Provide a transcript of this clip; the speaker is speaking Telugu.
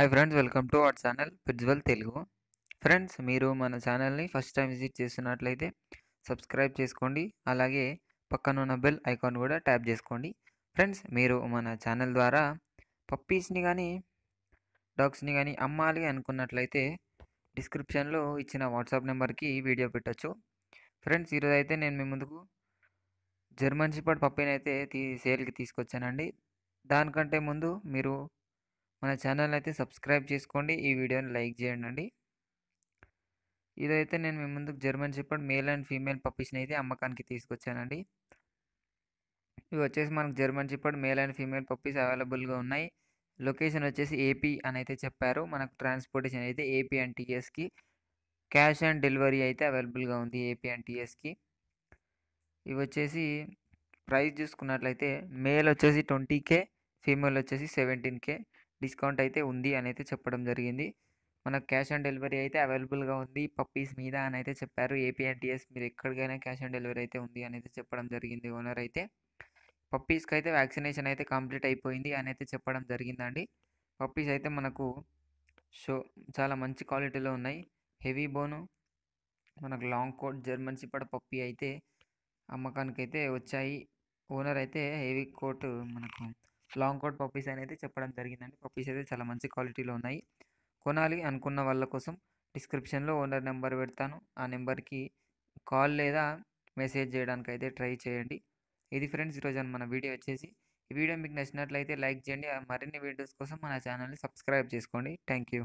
Hi friends, welcome to our channel పిట్జ్వెల్ తెలుగు. ఫ్రెండ్స్, మీరు మన ఛానల్ని ఫస్ట్ టైం విజిట్ చేస్తున్నట్లయితే సబ్స్క్రైబ్ చేసుకోండి. అలాగే పక్కన ఉన్న బెల్ ఐకాన్ కూడా ట్యాప్ చేసుకోండి. ఫ్రెండ్స్, మీరు మన ఛానల్ ద్వారా పప్పీస్ని కానీ డాగ్స్ని కానీ అమ్మాలి అనుకున్నట్లయితే డిస్క్రిప్షన్లో ఇచ్చిన వాట్సాప్ నెంబర్కి వీడియో పెట్టచ్చు. ఫ్రెండ్స్, ఈరోజు అయితే నేను మీ ముందుకు జర్మన్ షెపర్డ్ పప్పీని అయితే సేల్కి తీసుకొచ్చానండి. దానికంటే ముందు మీరు మన ఛానల్ అయితే సబ్స్క్రైబ్ చేసుకోండి, ఈ వీడియోని లైక్ చేయండి. ఇదైతే నేను మీ ముందుకు German shepherd male and female పప్పీస్ని అయితే అమ్మకానికి తీసుకొచ్చానండి. ఇవి వచ్చేసి మనకు German shepherd male and female puppies అవైలబుల్గా ఉన్నాయి. లొకేషన్ వచ్చేసి ఏపీ అని అయితే చెప్పారు. మనకు ట్రాన్స్పోర్టేషన్ అయితే ఏపీ అండ్ టీఎస్కి, క్యాష్ ఆన్ డెలివరీ అయితే అవైలబుల్గా ఉంది ఏపీ అండ్ టీఎస్కి. ఇవి వచ్చేసి ప్రైస్ చూసుకున్నట్లయితే మేల్ వచ్చేసి 20K, ఫీమేల్ వచ్చేసి 17K. డిస్కౌంట్ అయితే ఉంది అని అయితే చెప్పడం జరిగింది. మనకు క్యాష్ ఆన్ డెలివరీ అయితే అవైలబుల్గా ఉంది పప్పీస్ మీద అని అయితే చెప్పారు. ఏపీ అండ్ టీఎస్ మీరు ఎక్కడికైనా క్యాష్ ఆన్ డెలివరీ అయితే ఉంది అని అయితే చెప్పడం జరిగింది ఓనర్ అయితే. పప్పీస్కి అయితే వ్యాక్సినేషన్ అయితే కంప్లీట్ అయిపోయింది అని అయితే చెప్పడం జరిగిందండి. పప్పీస్ అయితే మనకు చాలా మంచి క్వాలిటీలో ఉన్నాయి. హెవీ బోను, మనకు long coat German shepherd puppy అయితే అమ్మకానికి అయితే వచ్చాయి. ఓనర్ అయితే హెవీ కోట్ మనకు లాంగ్ కోట్ పప్పీస్ అని అయితే చెప్పడం జరిగిందండి. పప్పీస్ అయితే చాలా మంచి క్వాలిటీలో ఉన్నాయి. కొనాలి అనుకున్న వాళ్ళ కోసం డిస్క్రిప్షన్లో ఓనర్ నెంబర్ పెడతాను. ఆ నెంబర్కి కాల్ లేదా మెసేజ్ చేయడానికి అయితే ట్రై చేయండి. ఇది ఫ్రెండ్స్ ఈరోజు మన వీడియో వచ్చేసి. ఈ వీడియో మీకు నచ్చినట్లయితే లైక్ చేయండి. మరిన్ని వీడియోస్ కోసం మన ఛానల్ని సబ్స్క్రైబ్ చేసుకోండి. Thank you.